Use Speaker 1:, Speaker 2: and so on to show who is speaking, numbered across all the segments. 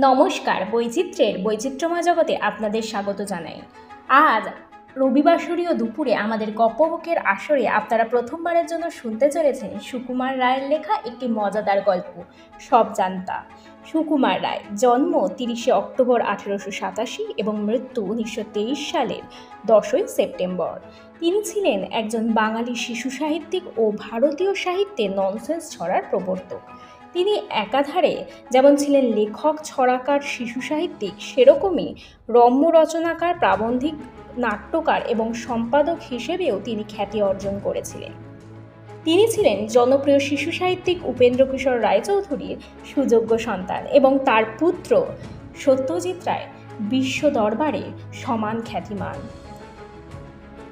Speaker 1: নমস্কার, বৈচিত্র্যের বৈচিত্র্যময় জগতে আপনাদের স্বাগত জানাই। আজ রবিবাসরীয় দুপুরে আমাদের গপ্পবকের আসরে আপনারা প্রথমবারের জন্য শুনতে চলেছেন সুকুমার রায়ের লেখা একটি মজাদার গল্প, সব জানতা। সুকুমার রায় জন্ম 30শে অক্টোবর 1887 এবং মৃত্যু 1923 সালের 10ই সেপ্টেম্বর। তিনি ছিলেন একজন বাঙালি শিশু সাহিত্যিক ও ভারতীয় সাহিত্যে ননসেন্স ছড়ার প্রবর্তক। তিনি একাধারে যেমন ছিলেন লেখক, ছড়াকার, শিশু সাহিত্যিক, সেরকমই রম্য রচনাকার, প্রাবন্ধিক, নাট্যকার এবং সম্পাদক হিসেবেও তিনি খ্যাতি অর্জন করেছিলেন। তিনি ছিলেন জনপ্রিয় শিশু সাহিত্যিক উপেন্দ্রকিশোর রায়চৌধুরীর সুযোগ্য সন্তান এবং তার পুত্র সত্যজিৎ রায় বিশ্ব দরবারে সমান খ্যাতিমান।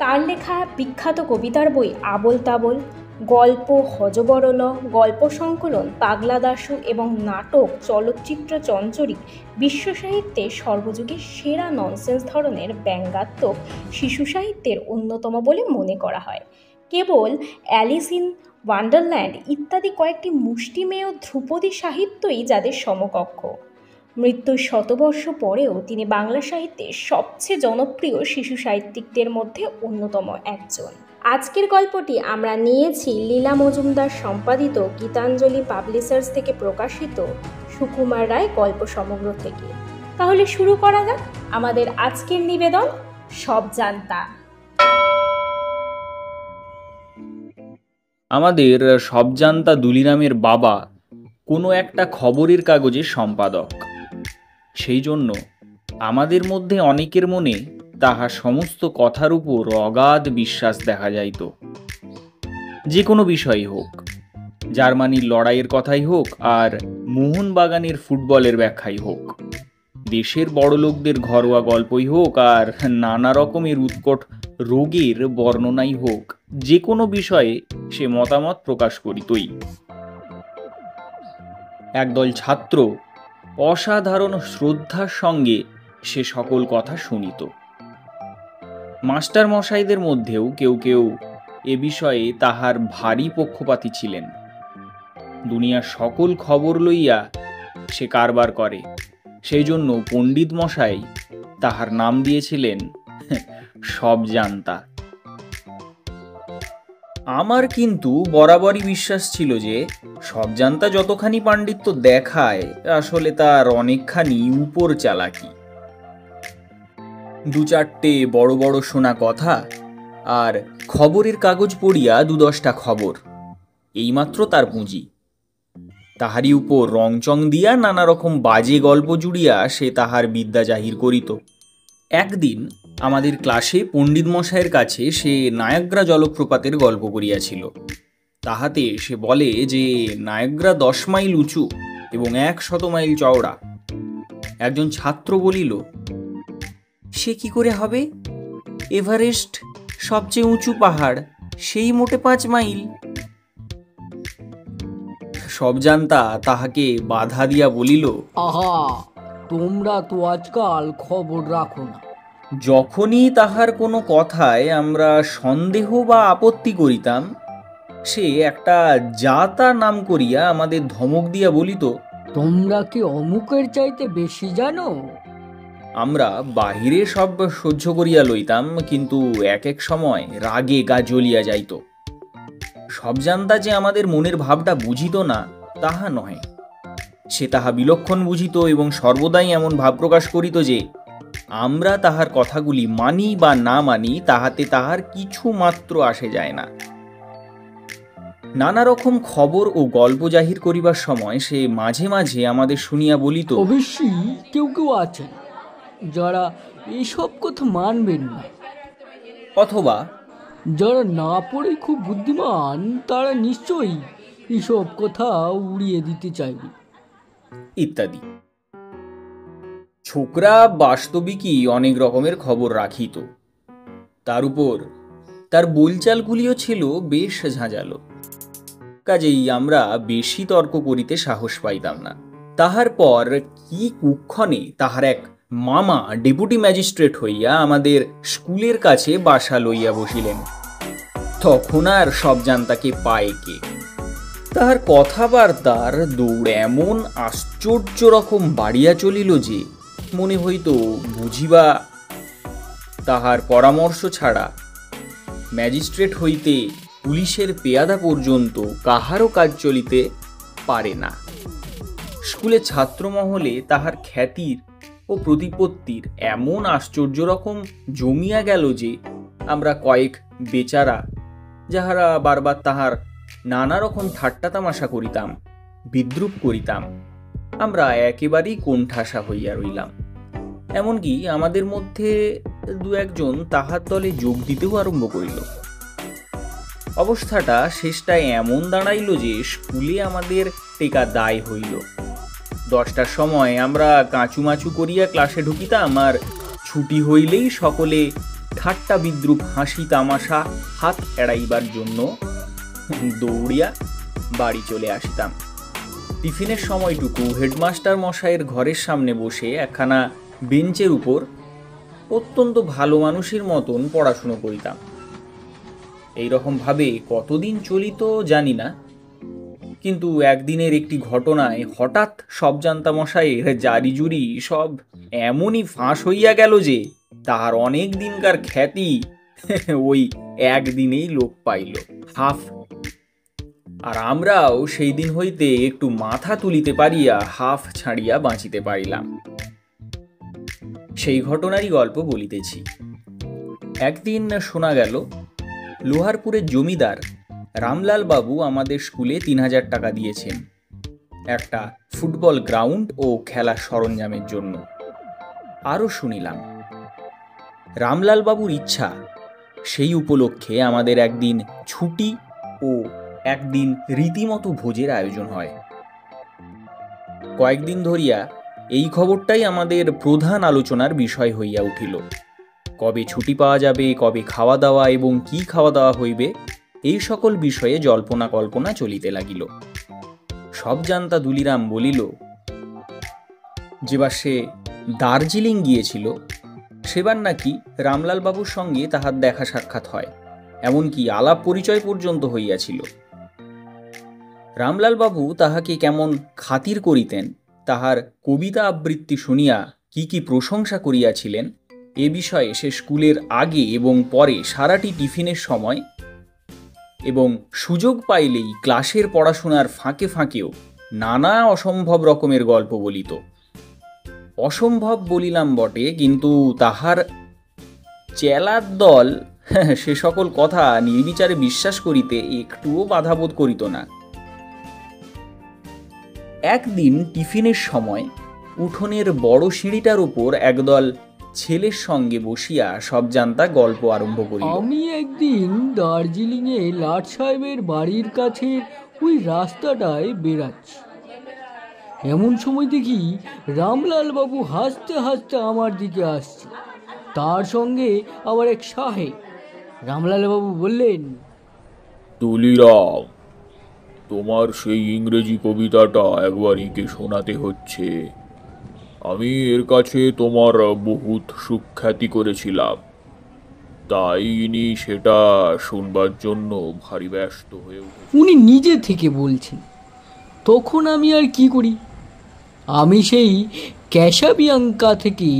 Speaker 1: তার লেখা বিখ্যাত কবিতার বই আবোল তাবোল, গল্প হযবরল, গল্প সংকলন পাগলা দাশু এবং নাটক চলচ্চিত্র চঞ্চরী বিশ্ব সাহিত্যে সর্বযুগের সেরা ননসেন্স ধরনের ব্যঙ্গাত্মক শিশু সাহিত্যের অন্যতম বলে মনে করা হয়। কেবল অ্যালিস ইন ওয়ান্ডারল্যান্ড ইত্যাদি কয়েকটি মুষ্টিমেয় ধ্রুপদী সাহিত্যই যাদের সমকক্ষ। মৃত্যুর শতবর্ষ পরেও তিনি বাংলা সাহিত্যের সবচেয়ে জনপ্রিয় শিশু সাহিত্যিকদের মধ্যে অন্যতম একজন। আজকের গল্পটি আমরা নিয়েছি লীলা মজুমদার সম্পাদিত গীতাঞ্জলি পাবলিশার্স থেকে প্রকাশিত সুকুমার রায় গল্প সমগ্র থেকে। তাহলে শুরু করা যাক আমাদের আজকের নিবেদন, সব জানতা।
Speaker 2: আমাদের সব জানতা দুলিরামের বাবা কোনো একটা খবরের কাগজের সম্পাদক। সেই জন্য আমাদের মধ্যে অনেকের মনে তাহার সমস্ত কথার উপর অগাধ বিশ্বাস দেখা যাইত। যে কোনো বিষয়ই হোক, জার্মানির লড়াইয়ের কথাই হোক আর মোহনবাগানের ফুটবলের ব্যাখ্যাই হোক, দেশের বড়লোকদের ঘরোয়া গল্পই হোক আর নানা রকমের উৎকট রোগের বর্ণনাই হোক, যে কোনো বিষয়ে সে মতামত প্রকাশ করিতই। একদল ছাত্র অসাধারণ শ্রদ্ধার সঙ্গে সে সকল কথা শুনিত। মাস্টার মশাইদের মধ্যেও কেউ কেউ এ বিষয়ে তাহার ভারী পক্ষপাতী ছিলেন। দুনিয়ার সকল খবর লইয়া সে কারবার করে, সেই জন্য পণ্ডিত মশাই তাহার নাম দিয়েছিলেন সব জানতা। আমার কিন্তু বরাবরই বিশ্বাস ছিল যে সব জানতা যতখানি পাণ্ডিত্য দেখায়, আসলে তার অনেকখানি উপর চালাকি। দু চারটে বড় বড় শোনা কথা আর খবরের কাগজ পড়িয়া 2-10টা খবর, এইমাত্র তার পুঁজি। তাহারই উপর রংচং দিয়া নানা রকম বাজে গল্প জুড়িয়া সে তাহার বিদ্যা জাহির করিত। একদিন আমাদের ক্লাসে পণ্ডিত মশাইয়ের কাছে সে নায়াগ্রা জলপ্রপাতের গল্প করিয়াছিল। তাহাতে সে বলে যে নায়াগ্রা 10 মাইল উঁচু এবং 100 মাইল চওড়া। একজন ছাত্র বলিল, সে কি করে হবে? এভারেস্ট সবচেয়ে উঁচু পাহাড়, সেই মোটে 5 মাইল। সব জানতা তাহাকে বাধা দিয়া বলিল,
Speaker 3: আহা, তোমরা তো আজকাল খবর রাখো না।
Speaker 2: যখনই তাহার কোনো কথায় আমরা সন্দেহ বা আপত্তি করিতাম, সে একটা জাতা নাম করিয়া আমাদের ধমক দিয়া বলিত,
Speaker 3: তোমরা কি অমুকের চাইতে বেশি জানো?
Speaker 2: আমরা বাহিরে সব সহ্য করিয়া লইতাম, কিন্তু এক এক সময় রাগে গা জ্বলিয়া যাইত। সব জানতা যে আমাদের মনের ভাবটা বুঝিত না তাহা নহে, সে তাহা বিলক্ষণ বুঝিত এবং সর্বদাই এমন ভাব প্রকাশ করিত যে আমরা তাহার কথাগুলি মানি বা না মানি তাহাতে তাহার কিছু মাত্র আসে যায় না। নানা রকম খবর ও গল্প জাহির করিবার সময় সে মাঝে মাঝে আমাদের শুনিয়া বলিত,
Speaker 3: অবশ্যই কেউ কেউ আছেন যারা এসব কথা মানবেন না,
Speaker 2: অথবা
Speaker 3: যারা না পড়ে খুব বুদ্ধিমান তারা নিশ্চয়ই এসব কথা উড়িয়ে দিতে চাইবে,
Speaker 2: ইত্যাদি। ছোকরা বাস্তবিকই অনেক রকমের খবর রাখিত। তার উপর তার বলচালগুলিও ছিল বেশ ঝাঁঝালো, কাজেই আমরা বেশি তর্ক করিতে সাহস পাইতাম না। তাহার পর কি কুক্ষণে তাহার এক মামা ডেপুটি ম্যাজিস্ট্রেট হইয়া আমাদের স্কুলের কাছে বাসা লইয়া বসিলেন। তখন আর সব জানতাকে পায় কে? তাহার কথাবার্তার দৌড় এমন আশ্চর্য রকম বাড়িয়া চলিল যে মনে হইত বুঝিবা তাহার পরামর্শ ছাড়া ম্যাজিস্ট্রেট হইতে পুলিশের পেয়াদা পর্যন্ত কাহারও কাজ চলিতে পারে না। স্কুলে ছাত্রমহলে তাহার খ্যাতির ও প্রতিপত্তির এমন আশ্চর্য রকম জমিয়া গেল যে আমরা কয়েক বেচারা, যাহারা বারবার তাহার নানা রকম ঠাট্টা তামাশা করিতাম, বিদ্রূপ করিতাম, আমরা একেবারেই কোণঠাসা হইয়া রইলাম। এমনকি আমাদের মধ্যে দু একজন তাহার দলে যোগ দিতেও আরম্ভ করিল। অবস্থাটা শেষটায় এমন দাঁড়াইল যে স্কুলে আমাদের টেকা দায় হইল। 10টার সময় আমরা কাঁচুমাচু করিয়া ক্লাসে ঢুকিতাম, আর ছুটি হইলেই সকলে ঠাট্টা বিদ্রূপ হাসি তামাশা হাত এড়াইবার জন্য দৌড়িয়া বাড়ি চলে আসিতাম। টিফিনের সময়টুকু হেডমাস্টার মশাইয়ের ঘরের সামনে বসে একখানা বেঞ্চের উপর অত্যন্ত ভালো মানুষের মতন পড়াশুনো করিতাম। এইরকম ভাবে কতদিন চলিত জানি না, কিন্তু একদিনের একটি ঘটনায় হঠাৎ সব জান্তা মশাইয়ের জারি জুরি সব এমনই ফাঁস হইয়া গেল যে তাহার অনেক দিনকার খ্যাতি ওই একদিনেই লোপ পাইল হাফ। আর আমরাও সেই দিন হইতে একটু মাথা তুলিতে পারিয়া হাফ ছাড়িয়া বাঁচিতে পারিলাম। সেই ঘটনারই গল্প বলিতেছি। একদিন শোনা গেল লোহারপুরের জমিদার রামলাল বাবু আমাদের স্কুলে 3000 টাকা দিয়েছেন একটা ফুটবল গ্রাউন্ড ও খেলার সরঞ্জামের জন্য। আরও শুনিলাম রামলাল বাবুর ইচ্ছা সেই উপলক্ষে আমাদের একদিন ছুটি ও একদিন রীতিমতো ভোজের আয়োজন হয়। কয়েকদিন ধরিয়া এই খবরটাই আমাদের প্রধান আলোচনার বিষয় হইয়া উঠিল। কবে ছুটি পাওয়া যাবে, কবে খাওয়া দাওয়া এবং কি খাওয়া দাওয়া হইবে, এই সকল বিষয়ে জল্পনা কল্পনা চলিতে লাগিল। সব জান্তা দুলিরাম বলিল যেবার সে দার্জিলিং গিয়েছিল সেবার নাকি রামলাল বাবুর সঙ্গে তাহার দেখা সাক্ষাৎ হয়, এমনকি আলাপ পরিচয় পর্যন্ত হইয়াছিল। রামলাল বাবু তাহাকে কেমন খাতির করিতেন, তাহার কবিতা আবৃত্তি শুনিয়া কি কি প্রশংসা করিয়াছিলেন, এ বিষয়ে সে স্কুলের আগে এবং পরে সারাটি টিফিনের সময় এবং সুযোগ পাইলেই ক্লাসের পড়াশোনার ফাঁকে ফাঁকেও নানা অসম্ভব রকমের গল্প বলিত। অসম্ভব বলিলাম বটে, কিন্তু তাহার চেলার দল সে সকল কথা নির্বিচারে বিশ্বাস করিতে একটুও বাধাবোধ করিত না। একদিন টিফিনের সময় উঠোনের বড় সিঁড়িটার উপর একদল ছেলের সঙ্গে বসিয়া সব জান্তা গল্প আরম্ভ করিল।
Speaker 3: আমি একদিন দার্জিলিংয়ে লাট সাহেবের বাড়ির কাছে ওই রাস্তাটায় বেড়াচ্ছি, এমন সময় দেখি রামলাল বাবু হাসতে হাসতে আমার দিকে আসছে, তার সঙ্গে আবার এক সাহেব। রামলাল বাবু বললেন,
Speaker 4: তুলিরাম, তোমার সেই ইংরেজি কবিতাটা একবার এঁকে শোনাতে হচ্ছে। আমি এর কাছে তোমার বহুত সুখ্যাতি করেছিলাম, তাই ইনি সেটা শুনবার জন্য ভারী ব্যস্ত হয়ে উঠেছে।
Speaker 3: উনি নিজে থেকে বলছেন, তখন আমি আর কি করি, আমি সেই ক্যাসাবিয়াঙ্কা থেকে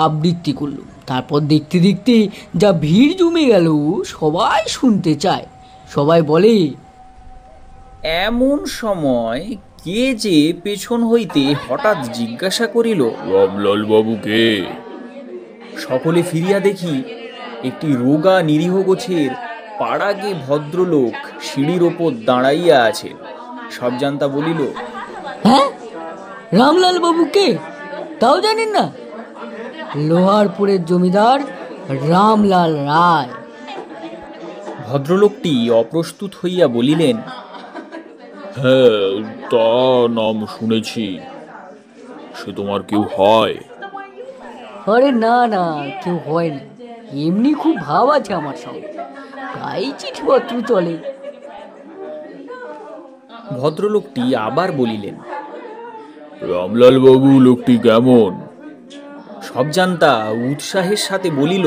Speaker 3: আবৃত্তি করলাম। তারপর দেখতে দেখতে যা ভিড় জমে গেল, সবাই শুনতে চায়, সবাই বলে।
Speaker 2: এমন সময় কে যে পেছন হইতে হঠাৎ জিজ্ঞাসা করিল,
Speaker 4: রামলাল বাবুকে?
Speaker 2: সকলে ফিরিয়া দেখি একটি রোগা নিরীহ গোছের পাড়াগে ভদ্রলোক সিঁড়ির ওপর দাঁড়াইয়া আছে। সব জান্তা বলিল,
Speaker 3: হ্যাঁ, রামলাল বাবুকে তাও জানেন না? লোহারপুরের জমিদার রামলাল রায়।
Speaker 2: ভদ্রলোকটি অপ্রস্তুত হইয়া বলিলেন,
Speaker 4: হ্যাঁ, তা নাম শুনেছি। সে তোমার কেউ হয়?
Speaker 3: আরে না না, কেউ হয় না, এমনি খুব ভাব আছে আমার সঙ্গে, তাই চিঠিপত্র চলে।
Speaker 2: ভদ্রলোকটি আবার বলিলেন,
Speaker 4: রামলাল বাবু লোকটি কেমন?
Speaker 2: সব জান্তা উৎসাহের সাথে বলিল,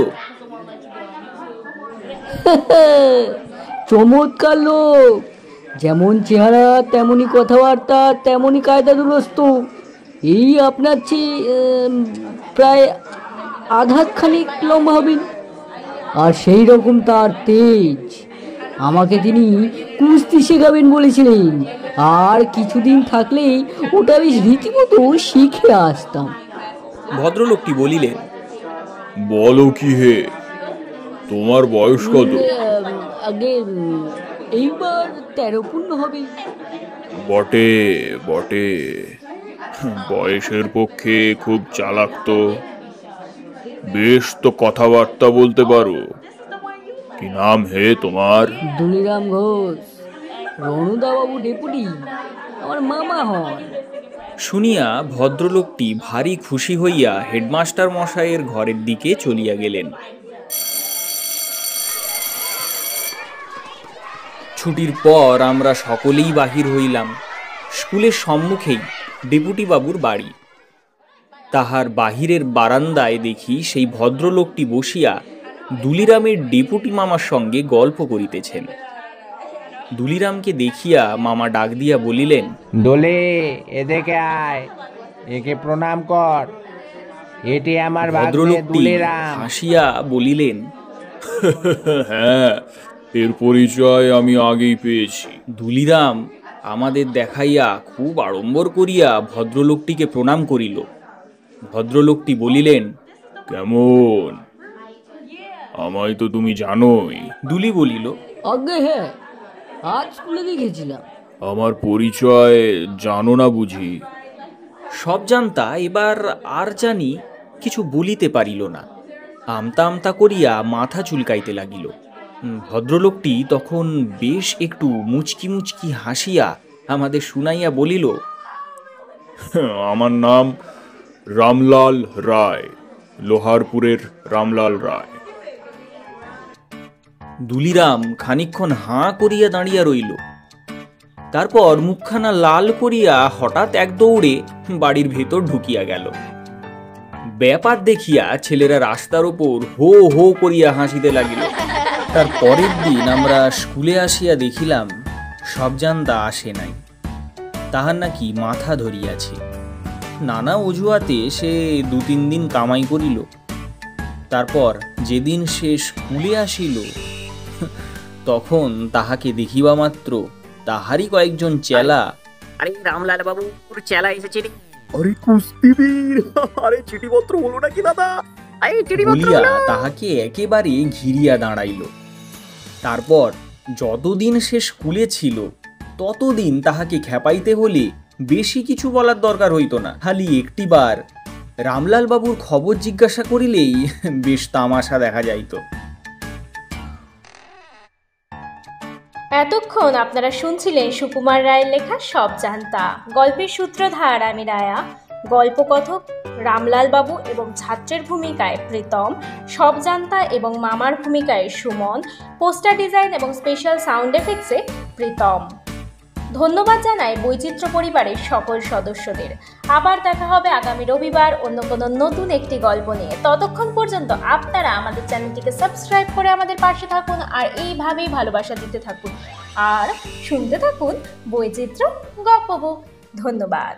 Speaker 3: চমৎকার লোক, যেমন চেহারা তেমনই কথাবার্তা তেমনই কায়দা দুরস্ত। এই আপনার চেয়ে প্রায় আধাখানিক লম্বা হবেন, আর সেই রকম তার তেজ। আমাকে তিনি কুস্তি শেখাবেন বলেছিলেন, আর কিছুদিন থাকলেই ওটা বেশ রীতিমতো শিখে আসতাম।
Speaker 2: ভদ্রলোকটি বলিলেন,
Speaker 4: বলো কি হে, তোমার বয়স কত?
Speaker 3: আগে এইবার 13 পূর্ণ হবে।
Speaker 4: বটে বটে, বয়সের পক্ষে খুব চালাক তো। বেশ তো কথাবার্তা বলতে পারো। কি নাম হে তোমার?
Speaker 3: দুলিরাম ঘোষ। রণদাবাবু ডেপুটি আমার মামা হন।
Speaker 2: শুনিয়া ভদ্রলোকটি ভারী খুশি হইয়া হেডমাস্টার মশাইয়ের ঘরের দিকে চলিয়া গেলেন। ছুটির পর আমরা সকলেই বাহির হইলাম। স্কুলের সম্মুখেই ডেপুটি বাবুর বাড়ি। তাহার বাহিরের বারান্দায় দেখি সেই ভদ্রলোকটি বসিয়া দুলিরামের ডেপুটি মামার সঙ্গে গল্প করিতেছেন। দুলিরামকে দেখিয়া মামা ডাক দিয়া বলিলেন,
Speaker 5: দোলে, এদিকে আয়, একে প্রণাম কর। এটি আমার ভাগ্নে
Speaker 2: ভদ্রলোকটি
Speaker 5: দুলিরাম।
Speaker 2: হাসিয়া বলিলেন,
Speaker 4: হ্যাঁ, এর পরিচয় আমি আগেই পেয়েছি।
Speaker 2: দুলিরাম আমাদের দেখাইয়া খুব আড়ম্বর করিয়া ভদ্রলোকটিকে প্রণাম করিল। ভদ্রলোকটি বলিলেন,
Speaker 4: কেমন? আমায় তো তুমি জানোই।
Speaker 2: দুলি বলিল,
Speaker 3: আগে হ্যাঁ, আজ স্কুলে দেখেছিলাম।
Speaker 4: আমার পরিচয় জানো না বুঝি?
Speaker 2: সব জানতা এবার আর জানি কিছু বলিতে পারিল না। আমতা আমতা করিয়া মাথা চুলকাইতে লাগিল। ভদ্রলোকটি তখন বেশ একটু মুচকি মুচকি হাসিয়া আমাদের শুনাইয়া বলিল,
Speaker 4: আমার নাম রামলাল রায়, লোহারপুরের রামলাল রায়।
Speaker 2: দুলিরাম খানিকক্ষণ হাঁ করিয়া দাঁড়িয়া রইল। তারপর মুখখানা লাল করিয়া হঠাৎ এক দৌড়ে বাড়ির ভেতর ঢুকিয়া গেল। ব্যাপার দেখিয়া ছেলেরা রাস্তার ওপর হো হো করিয়া হাসিতে লাগিল। তার পরের দিন আমরা স্কুলে আসিয়া দেখিলাম সবজানদা আসে নাই। তাহার নাকি মাথা ধরিয়াছে। নানা অজুহাতে সে 2-3 দিন কামাই করিল। তারপর যেদিন সে স্কুলে আসিল, তখন তাহাকে দেখিবা মাত্র তাহারই কয়েকজন চেলা,
Speaker 6: আরে রামলাল বাবুর চেলা এসেছে রে।
Speaker 7: আরে কুস্তিবীর, আরে চিঠিপত্র হলো নাকি দাদা?
Speaker 6: আরে চিঠিপত্র
Speaker 2: বলিয়া
Speaker 6: হলো।
Speaker 2: তাহাকে একেবারে ঘিরিয়া দাঁড়াইল। তারপর যতদিন সে স্কুলে ছিল ততদিন তাহাকে খেপাইতে হলে বেশি কিছু বলার দরকার হইত না। খালি একটিবার রামলাল বাবুর খবর জিজ্ঞাসা করিলেই বেশ তামাশা দেখা যাইত।
Speaker 1: এতক্ষণ আপনারা শুনছিলেন সুকুমার রায়ের লেখা সব জানতা। গল্পের সূত্রধার আমি রায়া, গল্পকথক রামলাল বাবু এবং ছাত্রের ভূমিকায় প্রীতম, সব জানতা এবং মামার ভূমিকায় সুমন, পোস্টার ডিজাইন এবং স্পেশাল সাউন্ড এফেক্টসে প্রীতম। ধন্যবাদ জানাই বৈচিত্র্য পরিবারের সকল সদস্যদের। আবার দেখা হবে আগামী রবিবার অন্য কোনো নতুন একটি গল্প নিয়ে। ততক্ষণ পর্যন্ত আপনারা আমাদের চ্যানেলটিকে সাবস্ক্রাইব করে আমাদের পাশে থাকুন, আর এইভাবেই ভালোবাসা দিতে থাকুন, আর শুনতে থাকুন বৈচিত্র্য গপ্প বুক। ধন্যবাদ।